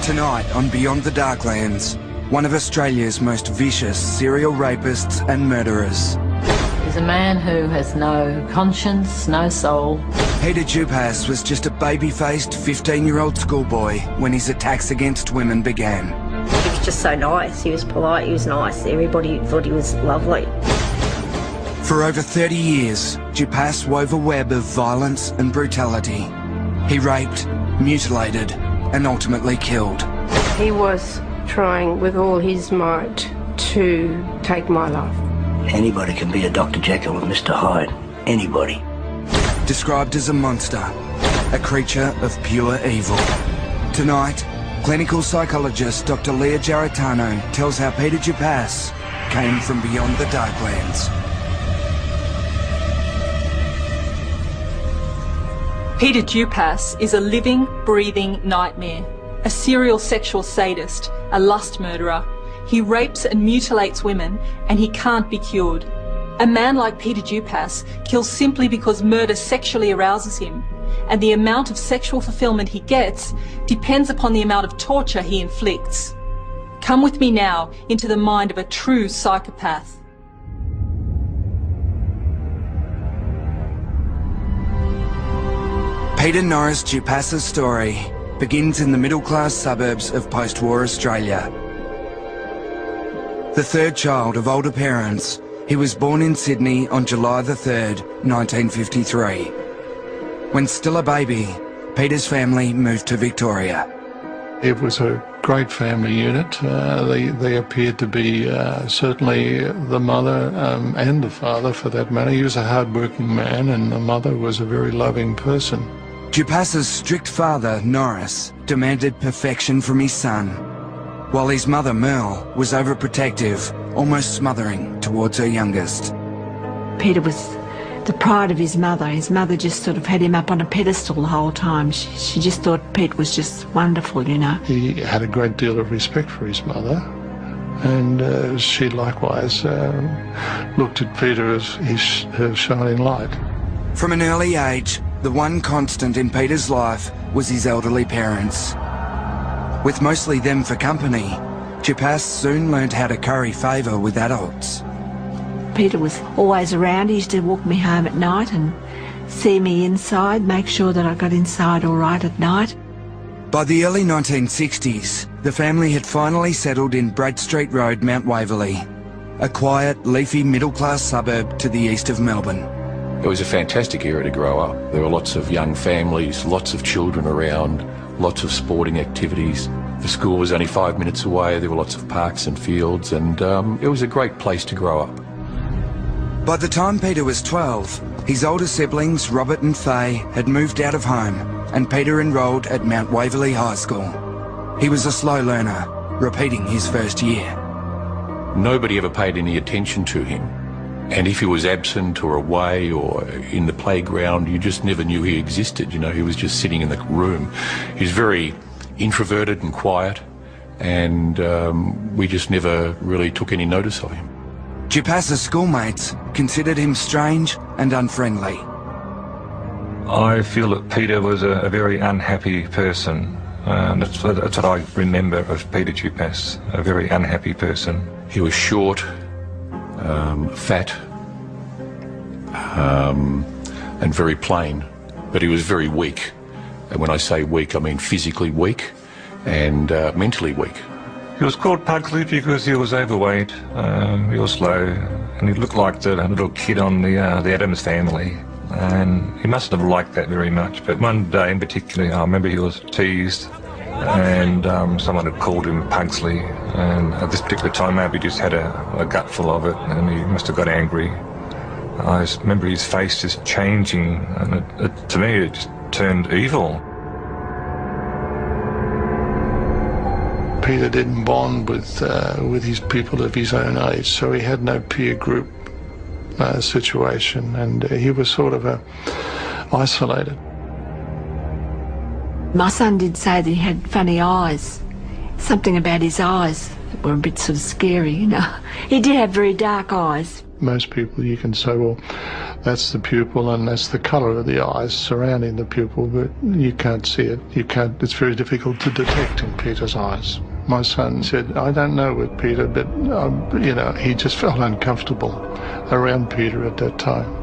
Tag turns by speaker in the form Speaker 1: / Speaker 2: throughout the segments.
Speaker 1: Tonight on Beyond the Darklands, one of Australia's most vicious serial rapists and murderers.
Speaker 2: He's a man who has no conscience, no soul.
Speaker 1: Peter Dupas was just a baby-faced 15-year-old schoolboy when his attacks against women began.
Speaker 3: He was just so nice, he was polite, he was nice, everybody thought he was lovely.
Speaker 1: For over 30 years, Dupas wove a web of violence and brutality. He raped, mutilated, and ultimately killed.
Speaker 4: He was trying with all his might to take my life.
Speaker 5: Anybody can be a Dr. Jekyll and Mr. Hyde. Anybody.
Speaker 1: Described as a monster, a creature of pure evil. Tonight, clinical psychologist Dr. Leah Jaritano tells how Peter Dupas came from beyond the Darklands.
Speaker 6: Peter Dupas is a living, breathing nightmare, a serial sexual sadist, a lust murderer. He rapes and mutilates women, and he can't be cured. A man like Peter Dupas kills simply because murder sexually arouses him, and the amount of sexual fulfillment he gets depends upon the amount of torture he inflicts. Come with me now into the mind of a true psychopath.
Speaker 1: Peter Norris Dupas's story begins in the middle-class suburbs of post-war Australia. The third child of older parents, he was born in Sydney on July the 3rd, 1953. When still a baby, Peter's family moved to Victoria.
Speaker 7: It was a great family unit. They appeared to be certainly the mother and the father, for that matter. He was a hard-working man, and the mother was a very loving person.
Speaker 1: Dupas's strict father, Norris, demanded perfection from his son, while his mother, Merle, was overprotective, almost smothering towards her youngest.
Speaker 8: Peter was the pride of his mother. His mother just sort of had him up on a pedestal the whole time. She just thought Pete was just wonderful, you know.
Speaker 7: He had a great deal of respect for his mother, and she likewise looked at Peter as her shining light.
Speaker 1: From an early age, the one constant in Peter's life was his elderly parents. With mostly them for company, Dupas soon learned how to curry favour with adults.
Speaker 8: Peter was always around. He used to walk me home at night and see me inside, make sure that I got inside all right at night.
Speaker 1: By the early 1960s, the family had finally settled in Bradstreet Road, Mount Waverley, a quiet, leafy middle-class suburb to the east of Melbourne.
Speaker 9: It was a fantastic area to grow up. There were lots of young families, lots of children around, lots of sporting activities. The school was only 5 minutes away. There were lots of parks and fields, and it was a great place to grow up.
Speaker 1: By the time Peter was 12, his older siblings, Robert and Faye, had moved out of home, and Peter enrolled at Mount Waverley High School. He was a slow learner, repeating his first year.
Speaker 9: Nobody ever paid any attention to him. And if he was absent or away or in the playground, you just never knew he existed. You know, he was just sitting in the room. He was very introverted and quiet, and we just never really took any notice of him.
Speaker 1: Dupas's schoolmates considered him strange and unfriendly.
Speaker 10: I feel that Peter was a very unhappy person. That's what I remember of Peter Dupas, a very unhappy person.
Speaker 9: He was short, fat, and very plain, but he was very weak. And when I say weak, I mean physically weak and mentally weak.
Speaker 10: He was called Pugsley because he was overweight, he was slow, and he looked like the little kid on the Addams Family. And he mustn't have liked that very much, but one day in particular, I remember he was teased, and someone had called him Pugsley, and at this particular time maybe he just had a gutful of it, and he must have got angry. I just remember his face just changing, and to me it just turned evil.
Speaker 7: Peter didn't bond with his people of his own age, so he had no peer group situation, and he was sort of isolated.
Speaker 8: My son did say that he had funny eyes, something about his eyes that were a bit sort of scary, you know. He did have very dark eyes.
Speaker 7: Most people you can say, well, That's the pupil, and that's the colour of the eyes surrounding the pupil, but you can't see it. It's very difficult to detect in Peter's eyes. My son said, I don't know with Peter, but, he just felt uncomfortable around Peter at that time.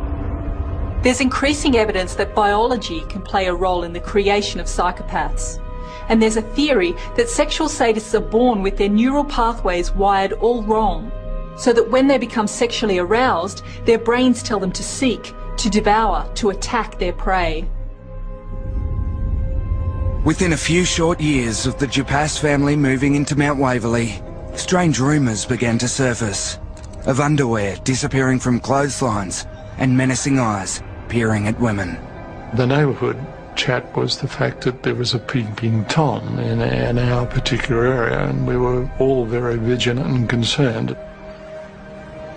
Speaker 6: There's increasing evidence that biology can play a role in the creation of psychopaths. And there's a theory that sexual sadists are born with their neural pathways wired all wrong, so that when they become sexually aroused, their brains tell them to seek, to devour, to attack their prey.
Speaker 1: Within a few short years of the Dupas family moving into Mount Waverley, strange rumours began to surface of underwear disappearing from clotheslines and menacing eyes peering at women.
Speaker 7: The neighbourhood chat was the fact that there was a peeping Tom in our particular area, and we were all very vigilant and concerned.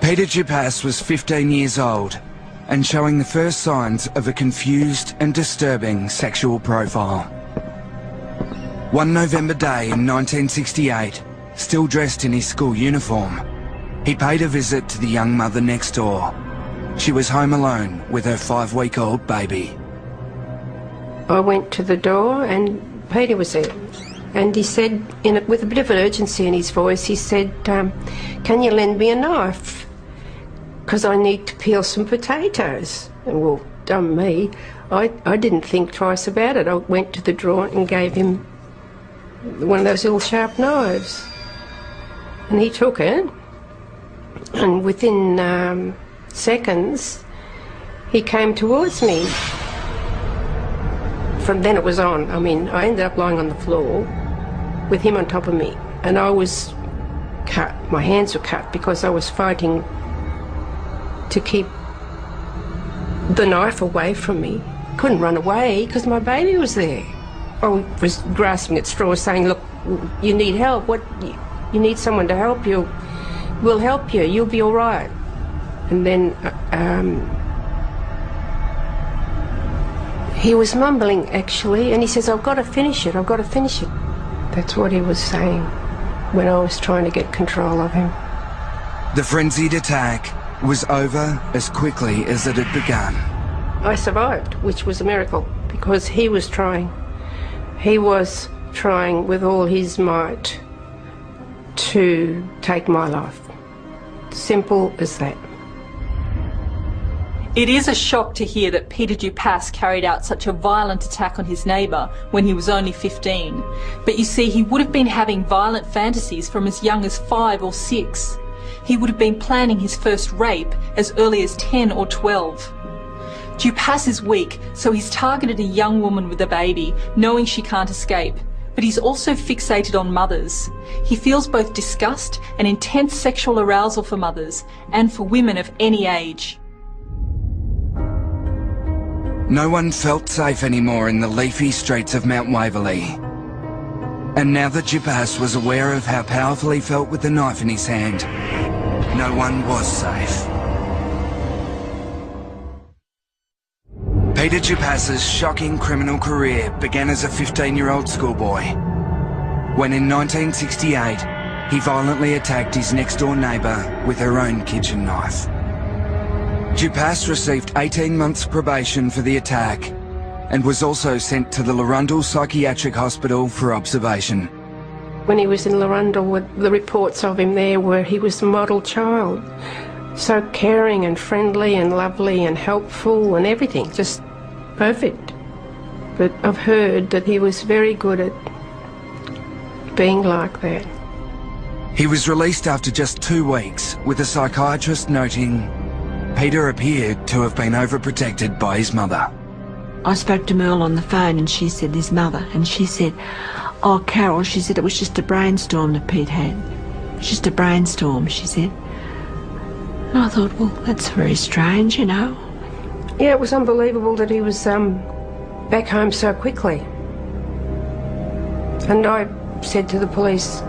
Speaker 1: Peter Dupas was 15 years old and showing the first signs of a confused and disturbing sexual profile. One November day in 1968, still dressed in his school uniform, he paid a visit to the young mother next door. She was home alone with her 5-week-old baby.
Speaker 4: I went to the door and Peter was there, and he said, with a bit of an urgency in his voice, he said, can you lend me a knife? Because I need to peel some potatoes. And well, dumb me, I didn't think twice about it. I went to the drawer and gave him one of those little sharp knives. And he took it, and within seconds, he came towards me. From then it was on. I mean, I ended up lying on the floor with him on top of me, and I was cut. My hands were cut because I was fighting to keep the knife away from me. Couldn't run away because my baby was there. I was grasping at straws saying, look, you need help. You need someone to help you. We'll help you. You'll be all right. And then he was mumbling, actually, and he says, I've got to finish it. I've got to finish it. That's what he was saying when I was trying to get control of him.
Speaker 1: The frenzied attack was over as quickly as it had begun.
Speaker 4: I survived, which was a miracle, because he was trying. He was trying with all his might to take my life. Simple as that.
Speaker 6: It is a shock to hear that Peter Dupas carried out such a violent attack on his neighbour when he was only 15. But you see, he would have been having violent fantasies from as young as 5 or 6. He would have been planning his first rape as early as 10 or 12. Dupas is weak, so he's targeted a young woman with a baby, knowing she can't escape. But he's also fixated on mothers. He feels both disgust and intense sexual arousal for mothers, and for women of any age.
Speaker 1: No one felt safe anymore in the leafy streets of Mount Waverley. And now that Dupas was aware of how powerful he felt with the knife in his hand, no one was safe. Peter Dupas's shocking criminal career began as a 15-year-old schoolboy, when in 1968 he violently attacked his next-door neighbour with her own kitchen knife. Dupas received 18 months probation for the attack and was also sent to the Larundel Psychiatric Hospital for observation.
Speaker 4: When he was in Larundel, the reports of him there were he was a model child. So caring and friendly and lovely and helpful and everything, just perfect. But I've heard that he was very good at being like that.
Speaker 1: He was released after just 2 weeks, with a psychiatrist noting Peter appeared to have been overprotected by his mother.
Speaker 8: I spoke to Merle on the phone and she said, his mother, and she said, oh, Carol, she said it was just a brainstorm that Pete had. It was just a brainstorm, she said. And I thought, well, that's very strange, you know.
Speaker 4: Yeah, it was unbelievable that he was back home so quickly. And I said to the police,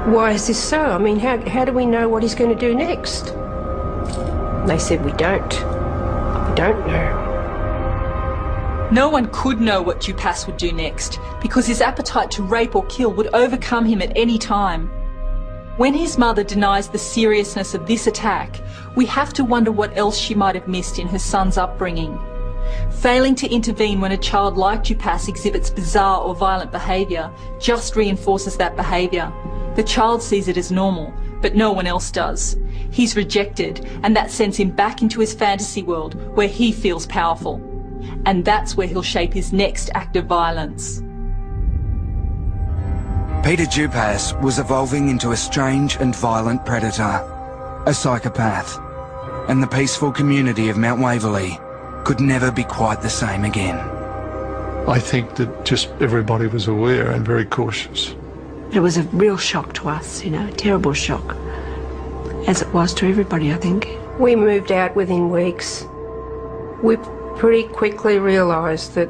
Speaker 4: why is this so? I mean, how do we know what he's going to do next? And they said, we don't know.
Speaker 6: No one could know what Dupas would do next, because his appetite to rape or kill would overcome him at any time. When his mother denies the seriousness of this attack, we have to wonder what else she might have missed in her son's upbringing. Failing to intervene when a child like Dupas exhibits bizarre or violent behaviour just reinforces that behaviour. The child sees it as normal, but no one else does. He's rejected, and that sends him back into his fantasy world where he feels powerful. And that's where he'll shape his next act of violence.
Speaker 1: Peter Dupas was evolving into a strange and violent predator, a psychopath, and the peaceful community of Mount Waverley could never be quite the same again.
Speaker 7: I think that just everybody was aware and very cautious.
Speaker 8: It was a real shock to us, you know, a terrible shock, as it was to everybody, I think.
Speaker 4: We moved out within weeks. We pretty quickly realised that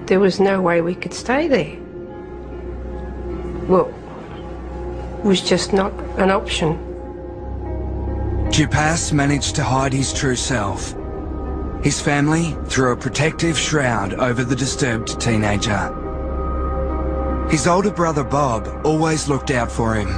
Speaker 4: there was no way we could stay there. Well, it was just not an option.
Speaker 1: Dupas managed to hide his true self. His family threw a protective shroud over the disturbed teenager. His older brother Bob always looked out for him.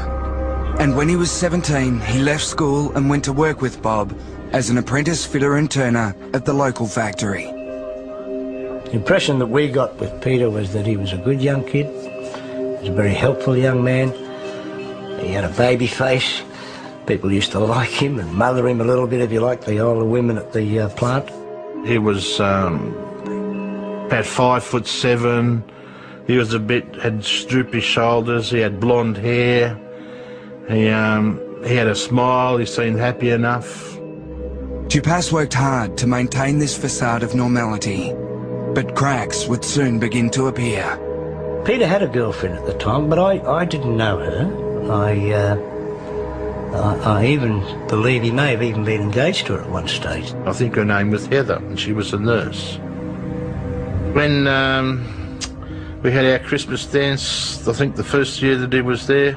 Speaker 1: And when he was 17, he left school and went to work with Bob as an apprentice fitter and turner at the local factory.
Speaker 5: The impression that we got with Peter was that he was a good young kid. He was a very helpful young man. He had a baby face. People used to like him and mother him a little bit, if you like, the older women at the plant.
Speaker 11: He was about 5'7". He was had droopy shoulders. He had blonde hair. He had a smile. He seemed happy enough.
Speaker 1: Dupas worked hard to maintain this facade of normality, but cracks would soon begin to appear.
Speaker 5: Peter had a girlfriend at the time, but I didn't know her. I even believe he may have even been engaged to her at one stage.
Speaker 11: I think her name was Heather, and she was a nurse. When we had our Christmas dance, I think the first year that he was there,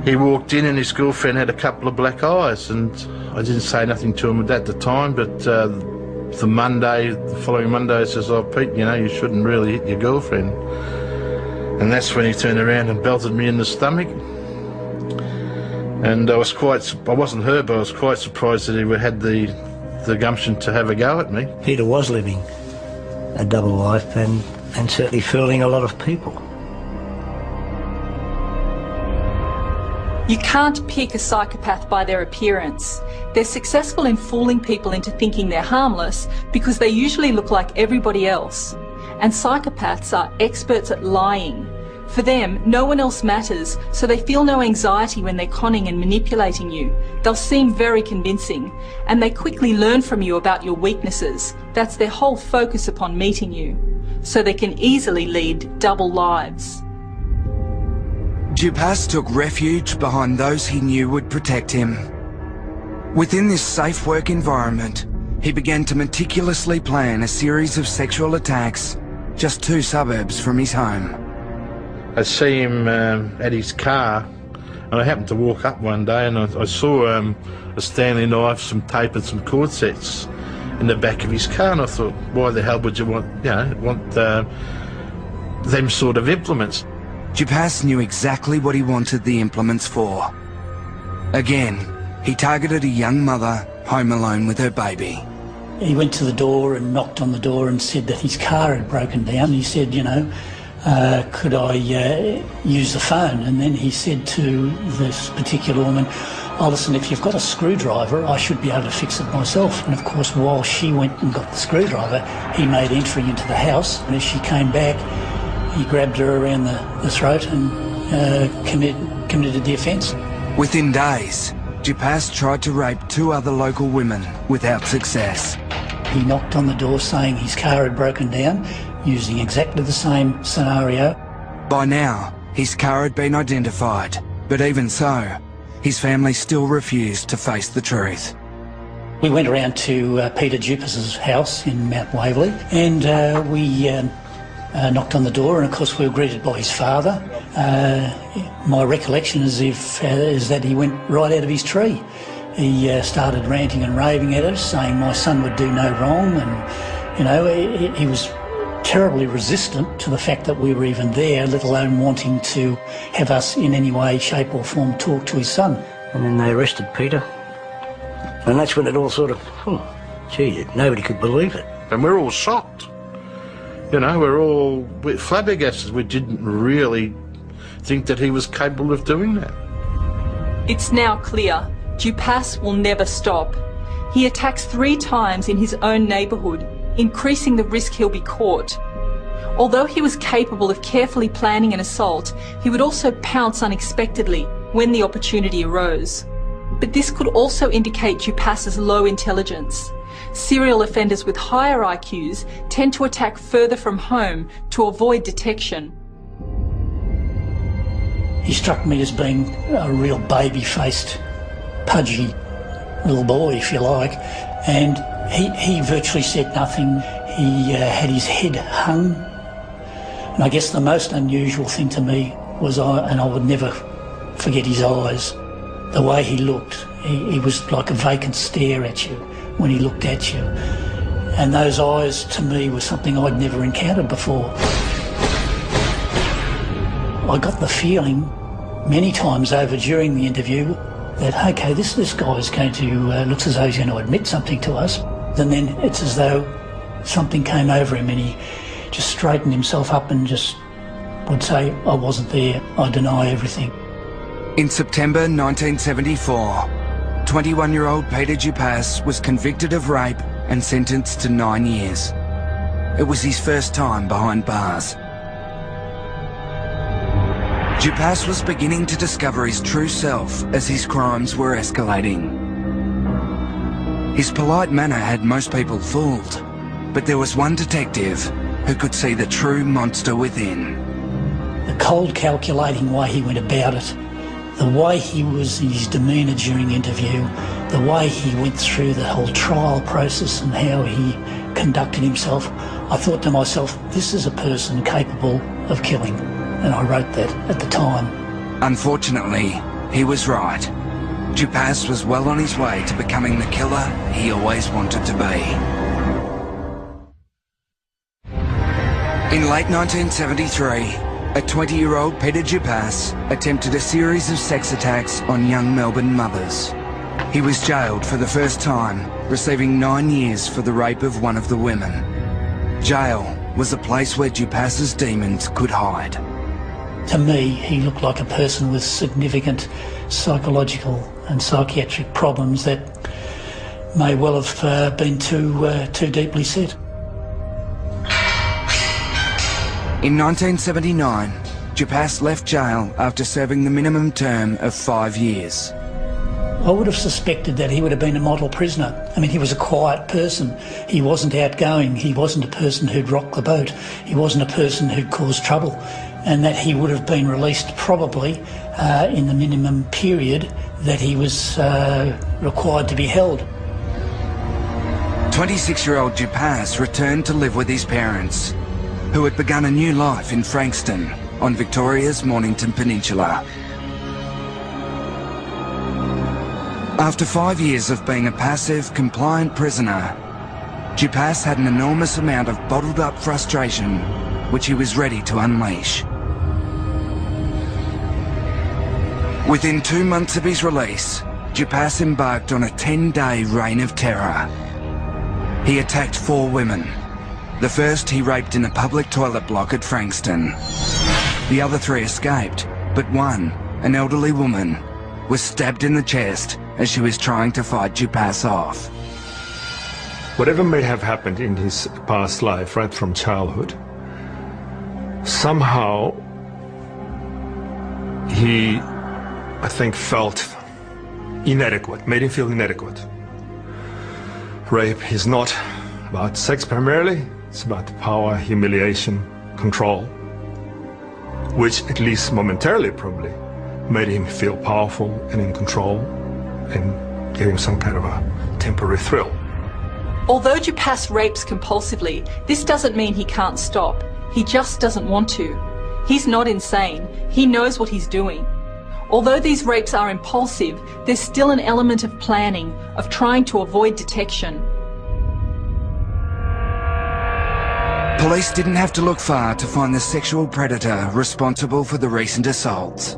Speaker 11: he walked in and his girlfriend had a couple of black eyes, and I didn't say nothing to him at the time, but the following Monday, he says, "Oh, Pete, you know, you shouldn't really hit your girlfriend." And that's when he turned around and belted me in the stomach. And I wasn't hurt, but I was quite surprised that he had the gumption to have a go at me.
Speaker 5: Peter was living a double life and certainly fooling a lot of people.
Speaker 6: You can't pick a psychopath by their appearance. They're successful in fooling people into thinking they're harmless because they usually look like everybody else. And psychopaths are experts at lying. For them, no one else matters, so they feel no anxiety when they're conning and manipulating you. They'll seem very convincing, and they quickly learn from you about your weaknesses. That's their whole focus upon meeting you. So they can easily lead double lives.
Speaker 1: Dupas took refuge behind those he knew would protect him. Within this safe work environment, he began to meticulously plan a series of sexual attacks just 2 suburbs from his home.
Speaker 11: I see him at his car, and I happened to walk up one day and I saw a Stanley knife, some tape and some cord sets in the back of his car, and I thought, why the hell would you want them sort of implements?
Speaker 1: Dupas knew exactly what he wanted the implements for. Again, he targeted a young mother home alone with her baby.
Speaker 12: He went to the door and knocked on the door and said that his car had broken down. He said, you know, could I use the phone? And then he said to this particular woman, oh, listen, if you've got a screwdriver, I should be able to fix it myself. And of course, while she went and got the screwdriver, he made entry into the house. And as she came back, he grabbed her around the throat and committed the offence.
Speaker 1: Within days, Dupas tried to rape 2 other local women without success.
Speaker 12: He knocked on the door saying his car had broken down, using exactly the same scenario.
Speaker 1: By now, his car had been identified, but even so, his family still refused to face the truth.
Speaker 12: We went around to Peter Dupas's house in Mount Waverley, and we knocked on the door, and of course we were greeted by his father. My recollection is that he went right out of his tree. He started ranting and raving at us, saying my son would do no wrong, and you know, he was terribly resistant to the fact that we were even there, let alone wanting to have us in any way, shape or form talk to his son.
Speaker 5: And then they arrested Peter. And that's when it all sort of, gee, nobody could believe it.
Speaker 11: And we're all shocked. You know, we're flabbergasted. We didn't really think that he was capable of doing that.
Speaker 6: It's now clear Dupas will never stop. He attacks 3 times in his own neighbourhood, increasing the risk he'll be caught. Although he was capable of carefully planning an assault, he would also pounce unexpectedly when the opportunity arose. But this could also indicate Dupas's low intelligence. Serial offenders with higher IQs tend to attack further from home to avoid detection.
Speaker 12: He struck me as being a real baby-faced, pudgy little boy, if you like, and he virtually said nothing. He had his head hung, and I guess the most unusual thing to me was, and I would never forget his eyes, the way he looked. He was like a vacant stare at you when he looked at you, and those eyes to me were something I'd never encountered before. I got the feeling many times over during the interview that, okay, this guy is going to, looks as though he's going to admit something to us. And then it's as though something came over him and he just straightened himself up and just would say, I wasn't there, I deny everything.
Speaker 1: In September 1974, 21-year-old Peter Dupas was convicted of rape and sentenced to 9 years. It was his first time behind bars. Dupas was beginning to discover his true self as his crimes were escalating. His polite manner had most people fooled, but there was one detective who could see the true monster within.
Speaker 12: The cold, calculating way he went about it, the way he was in his demeanour during the interview, the way he went through the whole trial process and how he conducted himself, I thought to myself, this is a person capable of killing. And I wrote that at the time. Unfortunately,
Speaker 1: he was right. Dupas was well on his way to becoming the killer he always wanted to be. In late 1973, a 20-year-old Peter Dupas attempted a series of sex attacks on young Melbourne mothers. He was jailed for the first time, receiving 9 years for the rape of one of the women. Jail was a place where Dupas's demons could hide.
Speaker 12: To me, he looked like a person with significant psychological and psychiatric problems that may well have been too deeply set.
Speaker 1: In 1979, Dupas left jail after serving the minimum term of 5 years.
Speaker 12: I would have suspected that he would have been a model prisoner. I mean, he was a quiet person. He wasn't outgoing. He wasn't a person who'd rock the boat. He wasn't a person who'd cause trouble. And that he would have been released probably in the minimum period that he was required to be held.
Speaker 1: 26-year-old Dupas returned to live with his parents, who had begun a new life in Frankston on Victoria's Mornington Peninsula. After 5 years of being a passive, compliant prisoner, Dupas had an enormous amount of bottled-up frustration which he was ready to unleash. Within 2 months of his release, Dupas embarked on a 10-day reign of terror. He attacked 4 women. The first he raped in a public toilet block at Frankston. The other 3 escaped, but one, an elderly woman, was stabbed in the chest as she was trying to fight Dupas off.
Speaker 10: Whatever may have happened in his past life, right from childhood, somehow he, I think, felt inadequate, made him feel inadequate. Rape is not about sex primarily, it's about power, humiliation, control, which at least momentarily probably made him feel powerful and in control and gave him some kind of a temporary thrill.
Speaker 6: Although Dupas rapes compulsively, this doesn't mean he can't stop. He just doesn't want to. He's not insane. He knows what he's doing. Although these rapes are impulsive, there's still an element of planning, of trying to avoid detection.
Speaker 1: Police didn't have to look far to find the sexual predator responsible for the recent assaults.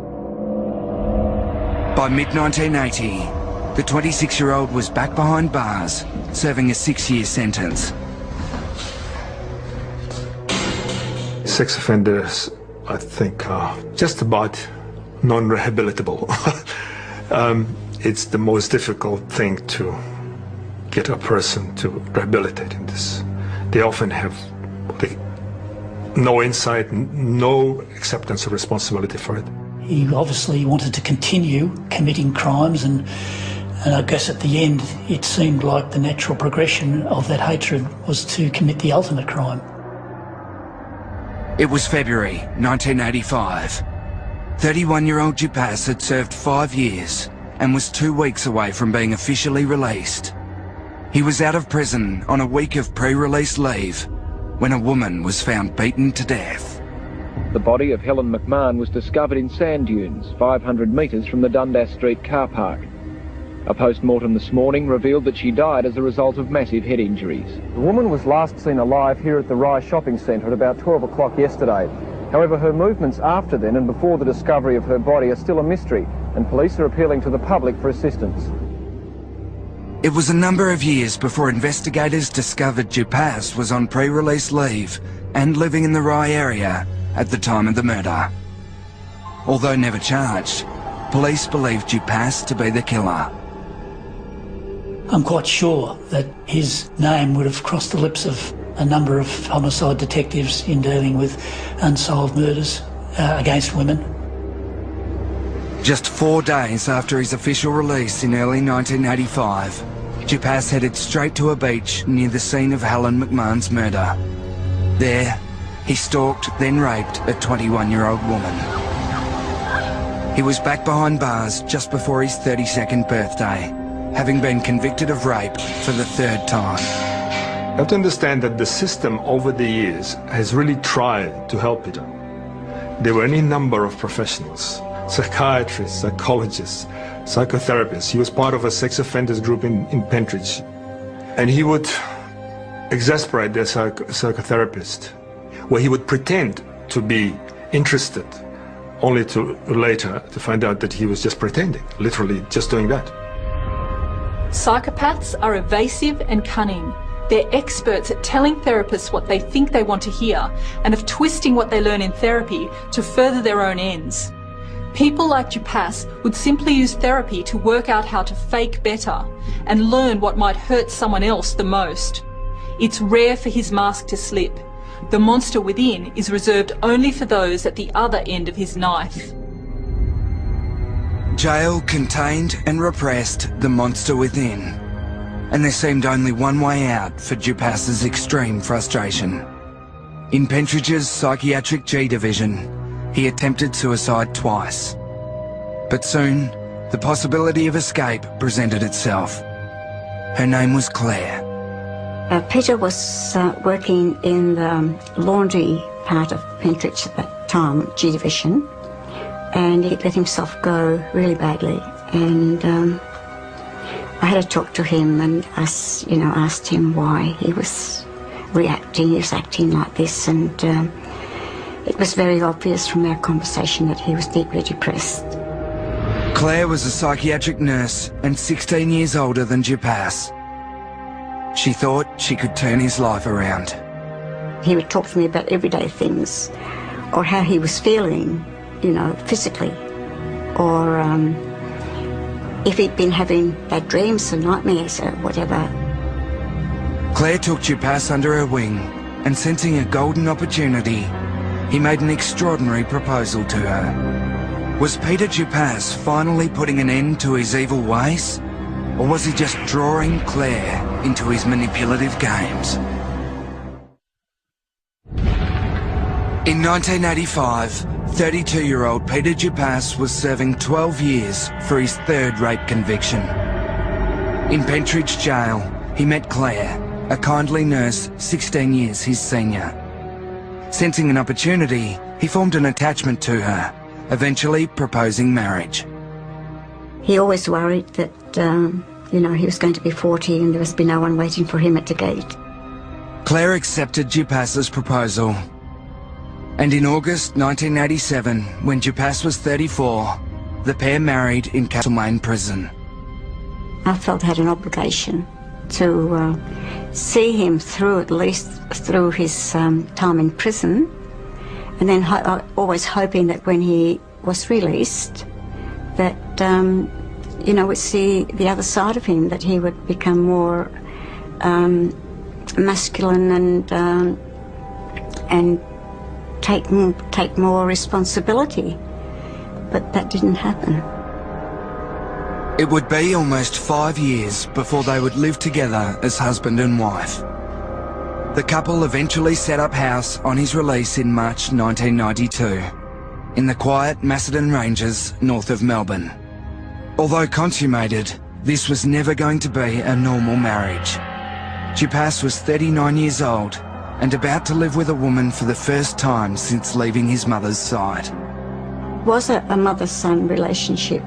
Speaker 1: By mid-1980, the 26-year-old was back behind bars, serving a 6-year sentence.
Speaker 13: Sex offenders, I think, are just about non-rehabilitable. It's the most difficult thing to get a person to rehabilitate in this. They often have no insight, no acceptance of responsibility for it.
Speaker 12: He obviously wanted to continue committing crimes, and I guess at the end it seemed like the natural progression of that hatred was to commit the ultimate crime.
Speaker 1: It was February 1985. 31-year-old Dupas had served 5 years and was 2 weeks away from being officially released. He was out of prison on a week of pre-release leave when a woman was found beaten to death.
Speaker 14: The body of Helen McMahon was discovered in sand dunes 500 metres from the Dundas Street car park. A post-mortem this morning revealed that she died as a result of massive head injuries.
Speaker 15: The woman was last seen alive here at the Rye Shopping Centre at about 12 o'clock yesterday. However, her movements after then and before the discovery of her body are still a mystery, and police are appealing to the public for assistance.
Speaker 1: It was a number of years before investigators discovered Dupas was on pre-release leave and living in the Rye area at the time of the murder. Although never charged, police believed Dupas to be the killer.
Speaker 12: I'm quite sure that his name would have crossed the lips of a number of homicide detectives in dealing with unsolved murders against women.
Speaker 1: Just 4 days after his official release in early 1985, Dupas headed straight to a beach near the scene of Helen McMahon's murder. There, he stalked, then raped a 21-year-old woman. He was back behind bars just before his 32nd birthday, having been convicted of rape for the 3rd time.
Speaker 13: You have to understand that the system over the years has really tried to help Peter. There were any number of professionals, psychiatrists, psychologists, psychotherapists. He was part of a sex offenders group in Pentridge. And he would exasperate their psychotherapist, where he would pretend to be interested, only to later to find out that he was just pretending, literally just doing that.
Speaker 6: Psychopaths are evasive and cunning. They're experts at telling therapists what they think they want to hear and of twisting what they learn in therapy to further their own ends. People like Dupas would simply use therapy to work out how to fake better and learn what might hurt someone else the most. It's rare for his mask to slip. The monster within is reserved only for those at the other end of his knife.
Speaker 1: Jail contained and repressed the monster within, and there seemed only one way out for Dupas's extreme frustration. In Pentridge's psychiatric G division, he attempted suicide twice. But soon, the possibility of escape presented itself. Her name was Claire.
Speaker 16: Peter was working in the laundry part of Pentridge at that time, G division, and he let himself go really badly. And I had to talk to him and asked him why he was reacting, he was acting like this, and it was very obvious from our conversation that he was deeply depressed.
Speaker 1: Claire was a psychiatric nurse and 16 years older than Dupas. She thought she could turn his life around.
Speaker 16: He would talk to me about everyday things, or how he was feeling, physically, or if he'd been having bad dreams or nightmares or whatever.
Speaker 1: Claire took Dupas under her wing, and sensing a golden opportunity, he made an extraordinary proposal to her. Was Peter Dupas finally putting an end to his evil ways? Or was he just drawing Claire into his manipulative games? In 1985, 32-year-old Peter Dupas was serving 12 years for his 3rd rape conviction. In Pentridge Jail, he met Claire, a kindly nurse 16 years his senior. Sensing an opportunity, he formed an attachment to her, eventually proposing marriage.
Speaker 16: He always worried that, he was going to be 40 and there was be no one waiting for him at the gate.
Speaker 1: Claire accepted Dupas's proposal. And in August 1987, when Dupas was 34, the pair married in Castlemaine prison.
Speaker 16: I felt I had an obligation to see him through, at least through his time in prison, and then always hoping that when he was released, that we'd see the other side of him, that he would become more masculine and take more responsibility. But that didn't happen.
Speaker 1: It would be almost 5 years before they would live together as husband and wife. The couple eventually set up house on his release in March 1992, in the quiet Macedon Ranges north of Melbourne. Although consummated, this was never going to be a normal marriage. Dupas was 39 years old and about to live with a woman for the first time since leaving his mother's side.
Speaker 16: It was a mother-son relationship.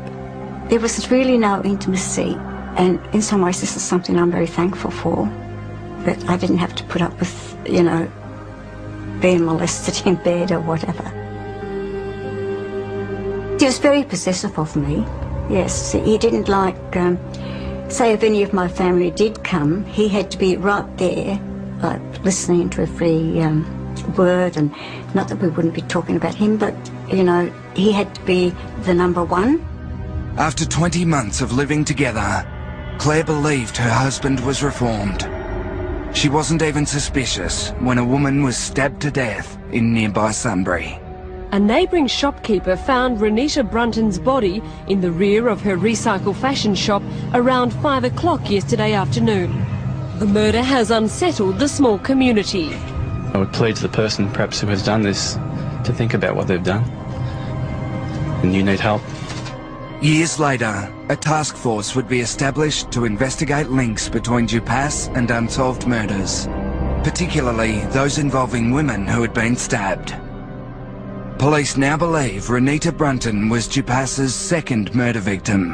Speaker 16: There was really no intimacy, and in some ways this is something I'm very thankful for, that I didn't have to put up with, being molested in bed or whatever. He was very possessive of me, yes. He didn't like, say if any of my family did come, he had to be right there, like listening to every word, and not that we wouldn't be talking about him, but, he had to be the number one.
Speaker 1: After 20 months of living together, Claire believed her husband was reformed. She wasn't even suspicious when a woman was stabbed to death in nearby Sunbury.
Speaker 17: A neighbouring shopkeeper found Renita Brunton's body in the rear of her recycle fashion shop around 5 o'clock yesterday afternoon. The murder has unsettled the small community.
Speaker 18: I would plead to the person perhaps who has done this to think about what they've done. And you need help.
Speaker 1: Years later, a task force would be established to investigate links between Dupas and unsolved murders, particularly those involving women who had been stabbed. Police now believe Renita Brunton was Dupas's second murder victim.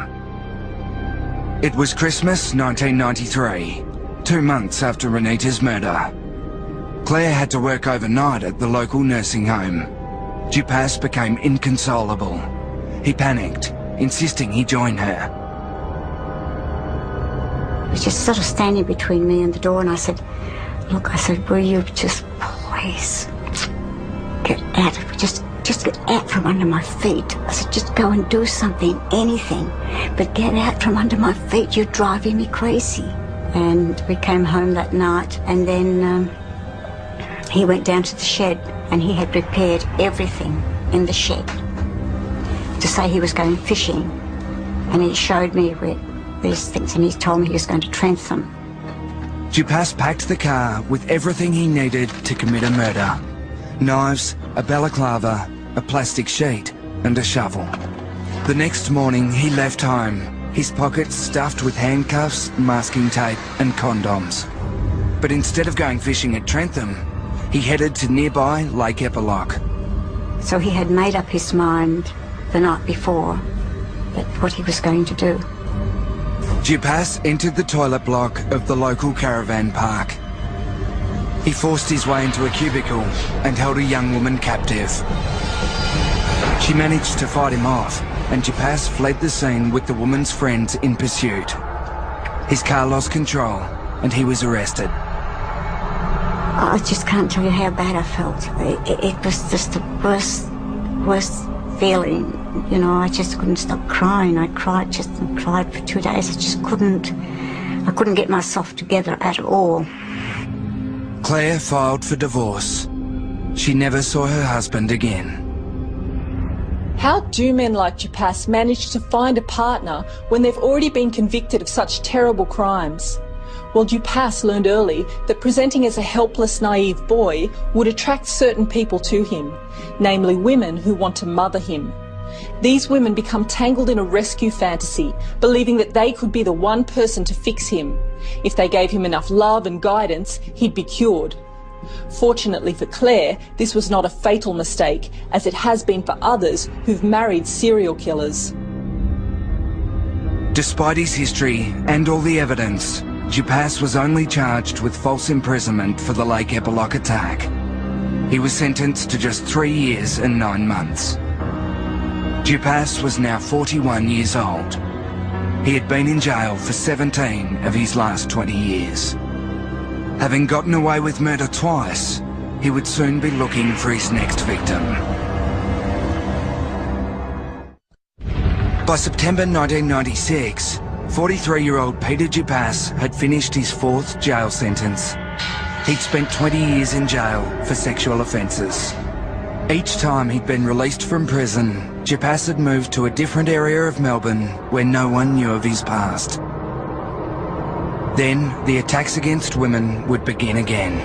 Speaker 1: It was Christmas 1993, 2 months after Renita's murder. Claire had to work overnight at the local nursing home. Dupas became inconsolable. He panicked, insisting he join her.
Speaker 16: He was just sort of standing between me and the door, and I said, look, will you just please get out, just get out from under my feet. I said, just go and do something, anything, but get out from under my feet, you're driving me crazy. And we came home that night, and then he went down to the shed, and he had prepared everything in the shed to say he was going fishing, and he showed me where these things, and he told me he was going to Trentham.
Speaker 1: Dupas packed the car with everything he needed to commit a murder. Knives, a balaclava, a plastic sheet, and a shovel. The next morning he left home, his pockets stuffed with handcuffs, masking tape and condoms. But instead of going fishing at Trentham, he headed to nearby Lake Eppalock.
Speaker 16: So he had made up his mind the night before that what he was going to do.
Speaker 1: Dupas entered the toilet block of the local caravan park. He forced his way into a cubicle and held a young woman captive. She managed to fight him off, and Dupas fled the scene with the woman's friends in pursuit. His car lost control and he was arrested.
Speaker 16: I just can't tell you how bad I felt. It was just the worst feeling. I just couldn't stop crying. I cried for 2 days. I couldn't get myself together at all.
Speaker 1: Claire filed for divorce. She never saw her husband again.
Speaker 6: How do men like Dupas manage to find a partner when they've already been convicted of such terrible crimes? Well, Dupas learned early that presenting as a helpless, naive boy would attract certain people to him, namely women who want to mother him. These women become tangled in a rescue fantasy, believing that they could be the one person to fix him. If they gave him enough love and guidance, he'd be cured. Fortunately for Claire, this was not a fatal mistake, as it has been for others who've married serial killers.
Speaker 1: Despite his history and all the evidence, Dupass was only charged with false imprisonment for the Lake Eppalock attack. He was sentenced to just 3 years and 9 months. Dupass was now 41 years old. He had been in jail for 17 of his last 20 years. Having gotten away with murder twice, he would soon be looking for his next victim. By September 1996, 43-year-old Peter Dupass had finished his 4th jail sentence. He'd spent 20 years in jail for sexual offences. Each time he'd been released from prison, Dupass had moved to a different area of Melbourne where no one knew of his past. Then the attacks against women would begin again.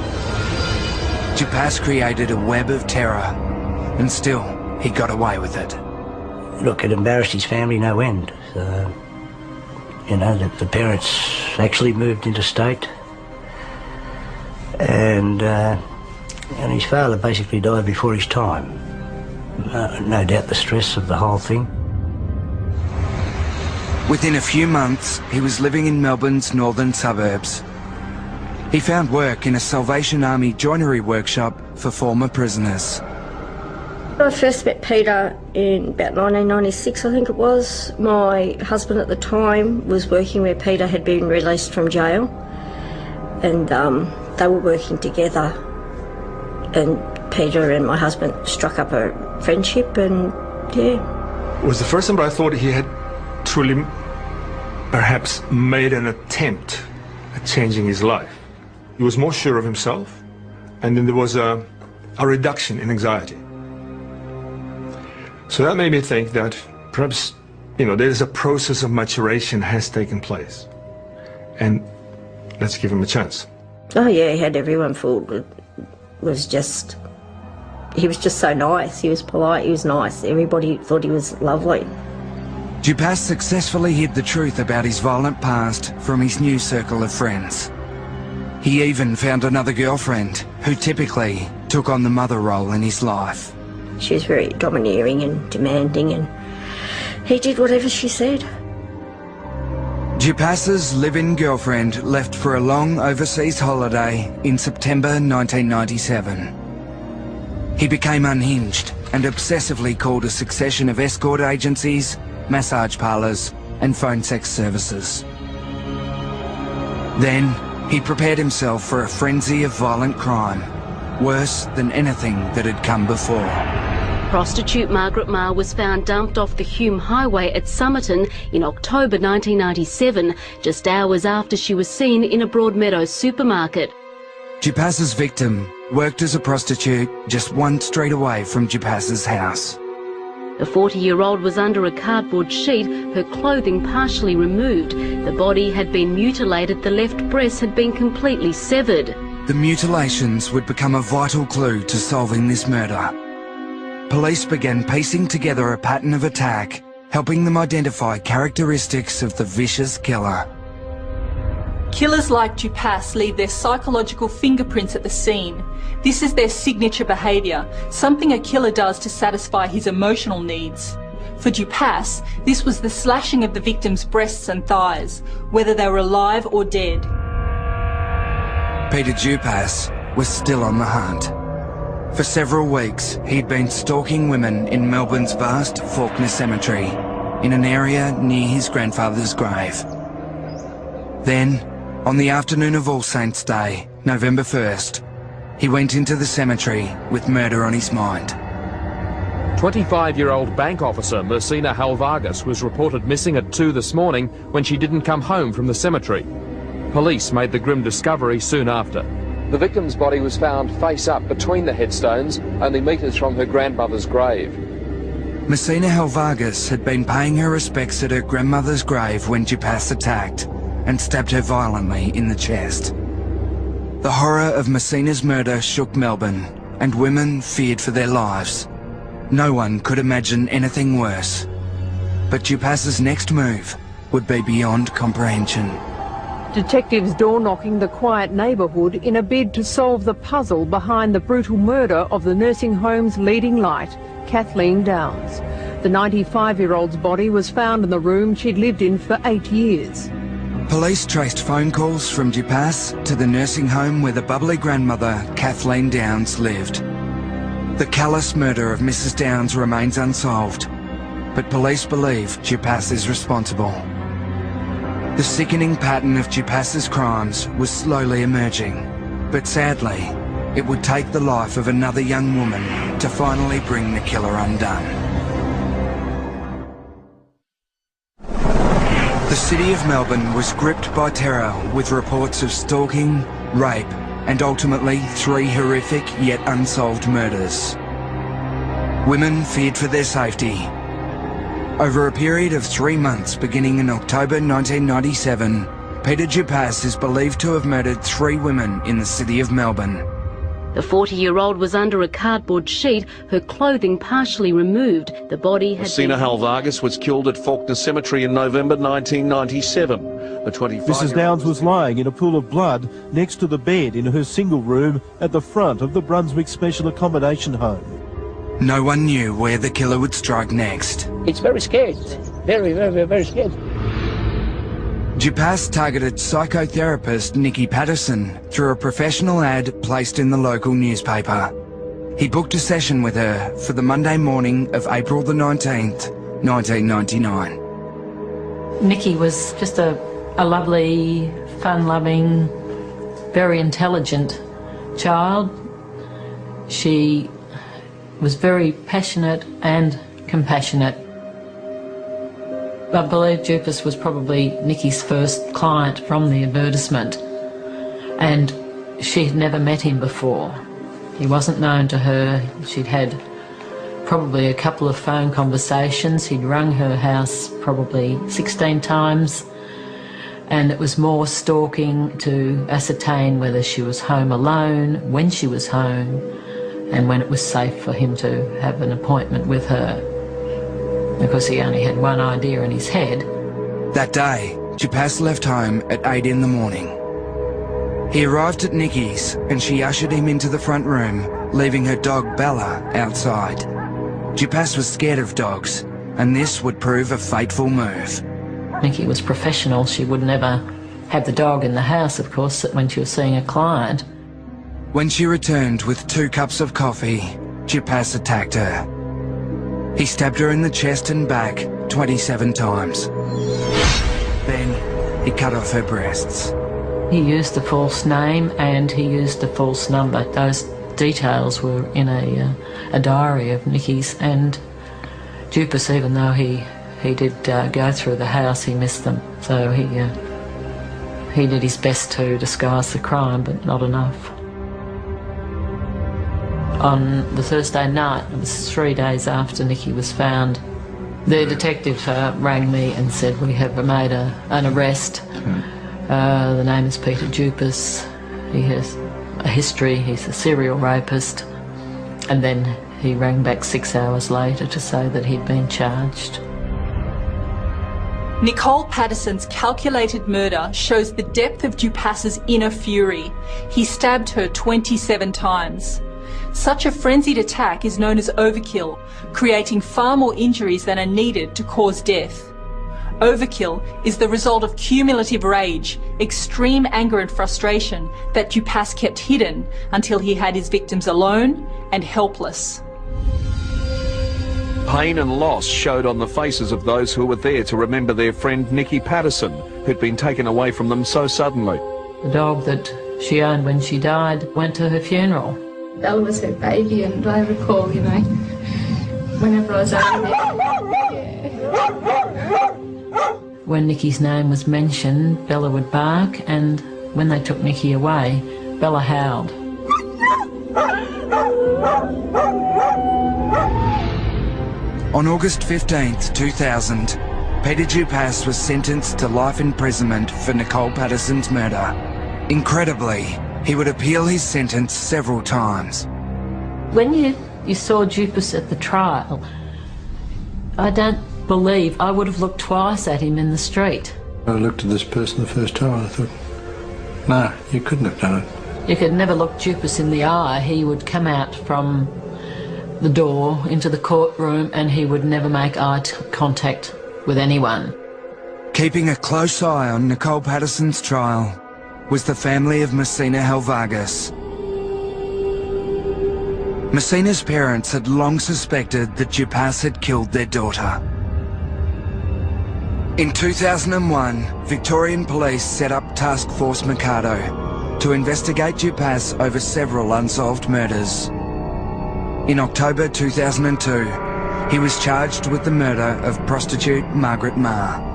Speaker 1: Dupass created a web of terror, and still he got away with it.
Speaker 5: Look, it embarrassed his family no end. You know, the parents actually moved interstate, and his father basically died before his time. No doubt the stress of the whole thing.
Speaker 1: Within a few months, he was living in Melbourne's northern suburbs. He found work in a Salvation Army joinery workshop for former prisoners.
Speaker 3: I first met Peter in about 1996, I think it was. My husband at the time was working where Peter had been released from jail, and they were working together, and Peter and my husband struck up a friendship, and yeah.
Speaker 13: It was the first time I thought he had truly perhaps made an attempt at changing his life. He was more sure of himself, and then there was a reduction in anxiety. So that made me think that perhaps, you know, there's a process of maturation has taken place, and let's give him a chance.
Speaker 3: Oh yeah, he had everyone fooled. It was just, he was just so nice. He was polite, he was nice. Everybody thought he was lovely.
Speaker 1: Dupass successfully hid the truth about his violent past from his new circle of friends. He even found another girlfriend who typically took on the mother role in his life.
Speaker 3: She was very domineering and demanding, and he did whatever she said.
Speaker 1: Dupass's live-in girlfriend left for a long overseas holiday in September 1997. He became unhinged and obsessively called a succession of escort agencies, massage parlours and phone sex services. Then he prepared himself for a frenzy of violent crime, worse than anything that had come before.
Speaker 17: Prostitute Margaret Marr was found dumped off the Hume Highway at Somerton in October 1997, just hours after she was seen in a Broadmeadows supermarket.
Speaker 1: Dupass's victim worked as a prostitute just 1 street away from Dupass's house.
Speaker 17: The 40-year-old was under a cardboard sheet, her clothing partially removed. The body had been mutilated, the left breast had been completely severed.
Speaker 1: The mutilations would become a vital clue to solving this murder. Police began piecing together a pattern of attack, helping them identify characteristics of the vicious killer.
Speaker 6: Killers like Dupass leave their psychological fingerprints at the scene. This is their signature behaviour, something a killer does to satisfy his emotional needs. For Dupass, this was the slashing of the victim's breasts and thighs, whether they were alive or dead.
Speaker 1: Peter Dupass was still on the hunt. For several weeks, he'd been stalking women in Melbourne's vast Fawkner Cemetery, in an area near his grandfather's grave. Then, on the afternoon of All Saints' Day, November 1st, he went into the cemetery with murder on his mind.
Speaker 19: 25-year-old bank officer Mersina Halvargas was reported missing at 2 this morning when she didn't come home from the cemetery. Police made the grim discovery soon after.
Speaker 14: The victim's body was found face up between the headstones, only metres from her grandmother's grave.
Speaker 1: Mersina Halvargas had been paying her respects at her grandmother's grave when Dupass attacked and stabbed her violently in the chest. The horror of Mersina's murder shook Melbourne, and women feared for their lives. No one could imagine anything worse. But Dupass's next move would be beyond comprehension.
Speaker 20: Detectives door-knocking the quiet neighbourhood in a bid to solve the puzzle behind the brutal murder of the nursing home's leading light, Kathleen Downs. The 95-year-old's body was found in the room she'd lived in for 8 years.
Speaker 1: Police traced phone calls from Dupas to the nursing home where the bubbly grandmother, Kathleen Downs, lived. The callous murder of Mrs. Downs remains unsolved, but police believe Dupas is responsible. The sickening pattern of Dupas's crimes was slowly emerging, but sadly, it would take the life of another young woman to finally bring the killer undone. The city of Melbourne was gripped by terror with reports of stalking, rape, and ultimately 3 horrific yet unsolved murders. Women feared for their safety. Over a period of 3 months beginning in October 1997, Peter Dupas is believed to have murdered 3 women in the city of Melbourne.
Speaker 2: The 40-year-old was under a cardboard sheet, her clothing partially removed. The body had
Speaker 21: Sina Halvargas was killed at Faulkner Cemetery in November 1997. The 25-year-old...
Speaker 22: Mrs. Downs was lying in a pool of blood next to the bed in her single room at the front of the Brunswick Special Accommodation Home.
Speaker 1: No one knew where the killer would strike next.
Speaker 5: It's very scared. Very, very, very scared.
Speaker 1: Dupas targeted psychotherapist Nikki Patterson through a professional ad placed in the local newspaper. He booked a session with her for the Monday morning of April the 19th, 1999.
Speaker 2: Nikki was just a lovely, fun-loving, very intelligent child. She was very passionate and compassionate. I believe Dupas was probably Nikki's first client from the advertisement, and she had never met him before. He wasn't known to her. She'd had probably a couple of phone conversations. He'd rung her house probably 16 times, and it was more stalking to ascertain whether she was home alone, when she was home, and when it was safe for him to have an appointment with her, because he only had one idea in his head.
Speaker 1: That day, Dupas left home at 8 in the morning. He arrived at Nikki's and she ushered him into the front room, leaving her dog Bella outside. Dupas was scared of dogs, and this would prove a fateful move.
Speaker 2: Nikki was professional. She would never have the dog in the house, of course, when she was seeing a client.
Speaker 1: When she returned with 2 cups of coffee, Dupas attacked her. He stabbed her in the chest and back 27 times. Then he cut off her breasts.
Speaker 2: He used a false name and he used a false number. Those details were in a diary of Nikki's, and Dupas, even though he did go through the house, he missed them. So he did his best to disguise the crime, but not enough. On the Thursday night, it was 3 days after Nikki was found, the detective rang me and said, we have made an arrest. The name is Peter Dupas. He has a history, he's a serial rapist. And then he rang back 6 hours later to say that he'd been charged.
Speaker 6: Nicole Patterson's calculated murder shows the depth of Dupas's inner fury. He stabbed her 27 times. Such a frenzied attack is known as overkill, creating far more injuries than are needed to cause death. Overkill is the result of cumulative rage, extreme anger and frustration that Dupas kept hidden until he had his victims alone and helpless.
Speaker 21: Pain and loss showed on the faces of those who were there to remember their friend Nikki Patterson, who'd been taken away from them so suddenly.
Speaker 2: The dog that she owned when she died went to her funeral.
Speaker 23: Bella was her baby, and I recall, whenever I was over there.
Speaker 2: When Nikki's name was mentioned, Bella would bark, and when they took Nikki away, Bella howled.
Speaker 1: On August 15th, 2000, Peter Dupas was sentenced to life imprisonment for Nicole Patterson's murder. Incredibly, he would appeal his sentence several times.
Speaker 2: When you saw Dupas at the trial, I don't believe I would have looked twice at him in the street.
Speaker 11: I looked at this person the first time and I thought, no, you couldn't have done it.
Speaker 2: You could never look Dupas in the eye. He would come out from the door into the courtroom and he would never make eye contact with anyone.
Speaker 1: Keeping a close eye on Nicole Patterson's trial was the family of Messina Helvargas. Messina's parents had long suspected that Dupas had killed their daughter. In 2001, Victorian police set up Task Force Mikado to investigate Dupas over several unsolved murders. In October 2002, he was charged with the murder of prostitute Margaret Marr.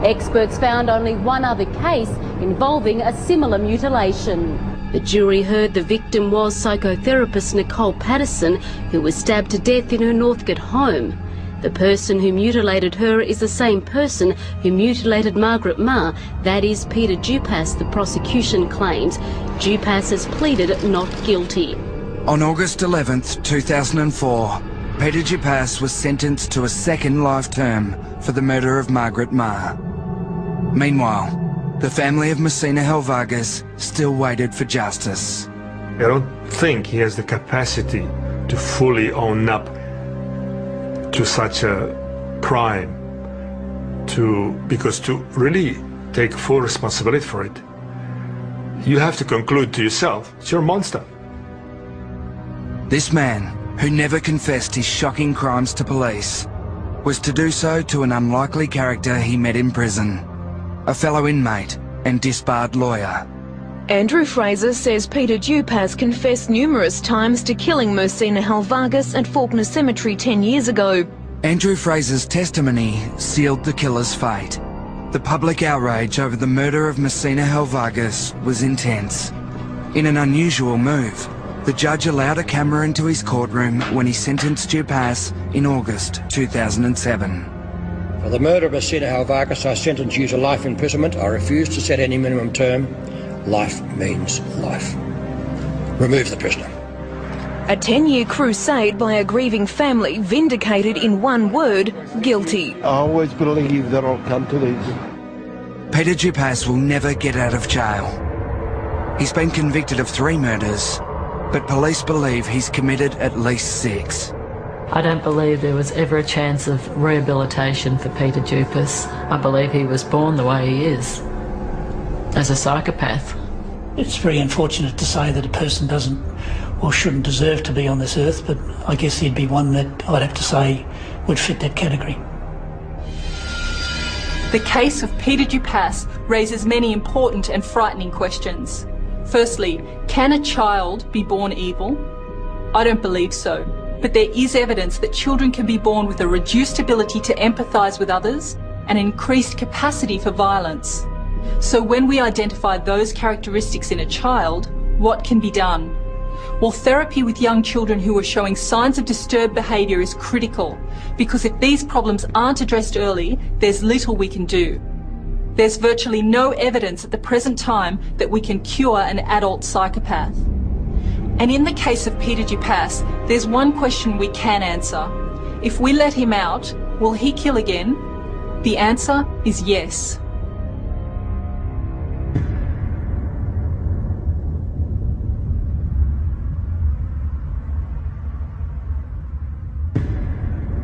Speaker 7: Experts found only one other case involving a similar mutilation. The jury heard the victim was psychotherapist Nicole Patterson, who was stabbed to death in her Northcote home. The person who mutilated her is the same person who mutilated Margaret Marr, that is Peter Dupas, the prosecution claims. Dupas has pleaded not guilty.
Speaker 1: On August 11th, 2004, Peter Dupas was sentenced to a second life term for the murder of Margaret Marr. Meanwhile, the family of Messina Helvargas still waited for justice.
Speaker 13: I don't think he has the capacity to fully own up to such a crime, because to really take full responsibility for it, you have to conclude to yourself, it's your monster.
Speaker 1: This man, who never confessed his shocking crimes to police, was to do so to an unlikely character he met in prison, a fellow inmate and disbarred lawyer.
Speaker 8: Andrew Fraser says Peter Dupas confessed numerous times to killing Messina Helvargas at Faulkner Cemetery 10 years ago.
Speaker 1: Andrew Fraser's testimony sealed the killer's fate. The public outrage over the murder of Messina Helvargas was intense. In an unusual move, the judge allowed a camera into his courtroom when he sentenced Dupas in August 2007.
Speaker 9: For the murder of Messina Helvargas, I sentence you to life imprisonment. I refuse to set any minimum term. Life means life. Remove the prisoner.
Speaker 8: A 10-year crusade by a grieving family vindicated in one word, guilty.
Speaker 24: I always believe that I'll come to these.
Speaker 1: Peter Dupas will never get out of jail. He's been convicted of 3 murders, but police believe he's committed at least 6.
Speaker 2: I don't believe there was ever a chance of rehabilitation for Peter Dupas. I believe he was born the way he is, as a psychopath.
Speaker 12: It's very unfortunate to say that a person doesn't or shouldn't deserve to be on this earth, but I guess he'd be one that I'd have to say would fit that category.
Speaker 6: The case of Peter Dupas raises many important and frightening questions. Firstly, can a child be born evil? I don't believe so, but there is evidence that children can be born with a reduced ability to empathise with others and increased capacity for violence. So when we identify those characteristics in a child, what can be done? Well, therapy with young children who are showing signs of disturbed behaviour is critical, because if these problems aren't addressed early, there's little we can do. There's virtually no evidence at the present time that we can cure an adult psychopath. And in the case of Peter Dupas, there's one question we can answer. If we let him out, will he kill again? The answer is yes.